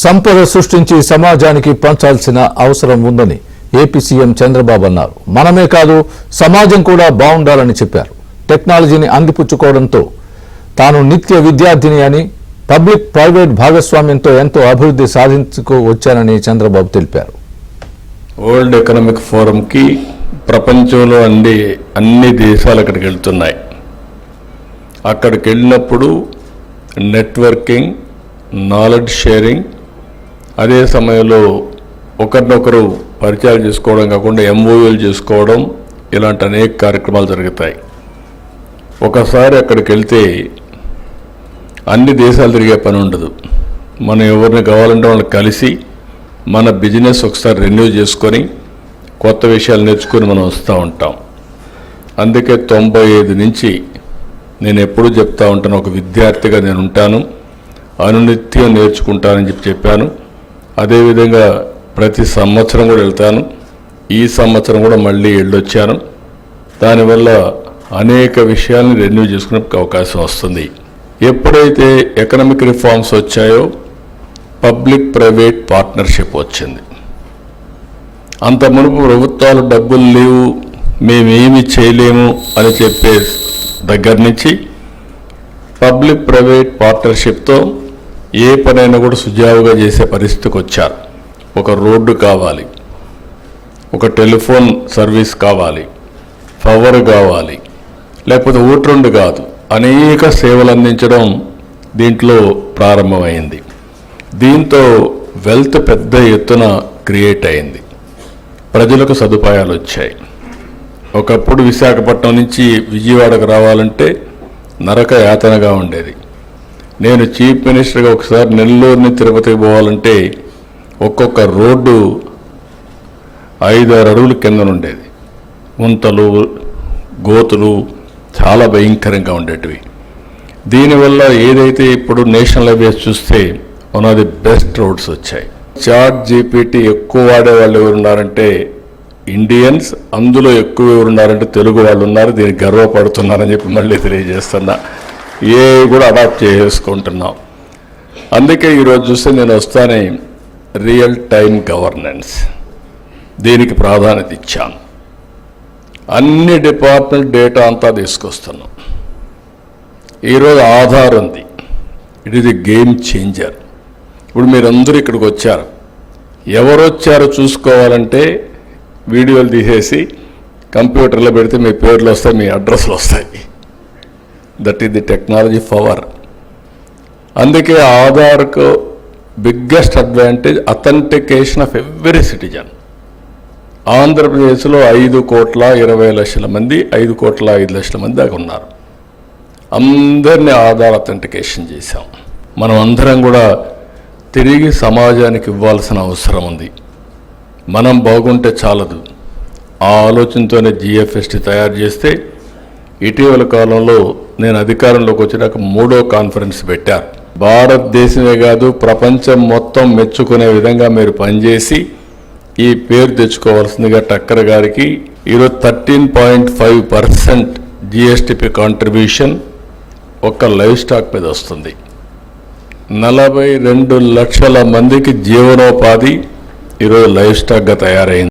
సంపద సృష్టించి సమాజానికి పంచాల్సిన అవసరం ఉందని ఏపీ సీఎం చంద్రబాబు అన్నారు. మనమే కాదు సమాజం కూడా బాగుండాలని చెప్పారు. టెక్నాలజీని అందిపుచ్చుకోవడంతో తాను నిత్య విద్యార్థిని అని, పబ్లిక్ ప్రైవేట్ భాగస్వామ్యంతో ఎంతో అభివృద్ధి సాధించుకోవచ్చానని చంద్రబాబు తెలిపారు. వరల్డ్ ఎకనామిక్ ఫోరంకి ప్రపంచంలో అన్ని దేశాలు అక్కడికి వెళ్తున్నాయి. అక్కడికి వెళ్ళినప్పుడు నెట్వర్కింగ్, నాలెడ్జ్ షేరింగ్, అదే సమయంలో ఒకరినొకరు పరిచయాలు చేసుకోవడం కాకుండా ఎంఓయూలు చేసుకోవడం, ఇలాంటి అనేక కార్యక్రమాలు జరుగుతాయి. ఒకసారి అక్కడికి వెళ్తే అన్ని దేశాలు తిరిగే పని ఉండదు. మనం ఎవరిని కావాలంటే వాళ్ళని కలిసి మన బిజినెస్ ఒకసారి రెన్యూ చేసుకొని కొత్త విషయాలు నేర్చుకొని మనం వస్తూ ఉంటాం. అందుకే 95 నుంచి నేను ఎప్పుడూ చెప్తా ఉంటాను, ఒక విద్యార్థిగా నేను ఉంటాను, అనునిత్యం నేర్చుకుంటానని చెప్పాను. అదేవిధంగా ప్రతి సంవత్సరం కూడా వెళ్తాను. ఈ సంవత్సరం కూడా మళ్ళీ వెళ్ళొచ్చాను. దానివల్ల అనేక విషయాలను రెన్యూ చేసుకునే అవకాశం వస్తుంది. ఎప్పుడైతే ఎకనామిక్ రిఫార్మ్స్ వచ్చాయో పబ్లిక్ ప్రైవేట్ పార్ట్నర్షిప్ వచ్చింది. అంత మునుపు ప్రభుత్వాలు డబ్బులు లేవు, మేమేమి చేయలేము అని చెప్పే దగ్గర నుంచి పబ్లిక్ ప్రైవేట్ పార్ట్నర్షిప్తో ఏ పనైనా కూడా సుజావుగా చేసే పరిస్థితికి వచ్చారు. ఒక రోడ్డు కావాలి, ఒక టెలిఫోన్ సర్వీస్ కావాలి, పవర్ కావాలి, లేకపోతే ఓటు కాదు, అనేక సేవలు అందించడం దీంట్లో ప్రారంభమైంది. దీంతో వెల్త్ పెద్ద ఎత్తున క్రియేట్ అయింది. ప్రజలకు సదుపాయాలు వచ్చాయి. ఒకప్పుడు విశాఖపట్నం నుంచి విజయవాడకు రావాలంటే నరక యాతనగా ఉండేది. నేను చీఫ్ మినిస్టర్గా ఒకసారి నెల్లూరుని తిరుపతికి పోవాలంటే ఒక్కొక్క రోడ్డు 5-6 అడుగుల కింద ఉండేది. గుంతలు, గోతులు చాలా భయంకరంగా ఉండేటివి. దీనివల్ల ఏదైతే ఇప్పుడు నేషనల్ హైవేస్ చూస్తే one of the best roads వచ్చాయి. చాట్ జీపీటీ ఎక్కువ వాడేవాళ్ళు ఎవరున్నారంటే ఇండియన్స్, అందులో ఎక్కువ ఎవరున్నారంటే తెలుగు వాళ్ళు ఉన్నారు. దీనికి గర్వపడుతున్నారని చెప్పి మళ్ళీ తెలియజేస్తున్నా. ఏ కూడా అడాప్ట్ చేసుకుంటున్నాం. అందుకే ఈరోజు చూస్తే నేను వస్తానే రియల్ టైం గవర్నెన్స్, దీనికి ప్రాధాన్యత ఇచ్చాను. అన్ని డిపార్ట్మెంట్ డేటా అంతా తీసుకొస్తున్నాం. ఈరోజు ఆధార్ ఉంది, it is a game changer. ఇప్పుడు మీరందరూ ఇక్కడికి వచ్చారు, ఎవరు వచ్చారో చూసుకోవాలంటే వీడియోలు తీసేసి కంప్యూటర్లో పెడితే మీ పేర్లు వస్తాయి, మీ అడ్రస్లు వస్తాయి. That is the technology power. అందుకే ఆధార్కు biggest advantage authentication of every citizen. ఆంధ్రప్రదేశ్లో 5,20,00,000 మంది, 5,05,00,000 మంది దాకా ఉన్నారు. అందరినీ ఆధార్ అథెంటికేషన్ చేశాం. మనం అందరం కూడా తిరిగి సమాజానికి ఇవ్వాల్సిన అవసరం ఉంది. మనం బాగుంటే చాలదు. ఆ ఆలోచనతోనే జిఎఫ్ఎస్టీ తయారు చేస్తే ఇటీవల కాలంలో నేను అధికారంలోకి వచ్చినాక 3వ కాన్ఫరెన్స్ పెట్టారు. భారతదేశమే కాదు ప్రపంచం మొత్తం మెచ్చుకునే విధంగా మీరు పనిచేసి ఈ పేరు తెచ్చుకోవాల్సిందిగా టక్కర్ గారికి ఈరోజు 13.5% జిఎస్టిపి కాంట్రిబ్యూషన్ ఒక్క లైవ్ స్టాక్ మీద వస్తుంది. 42 లక్షల మందికి జీవనోపాధి ఈరోజు లైవ్ స్టాక్గా తయారైంది.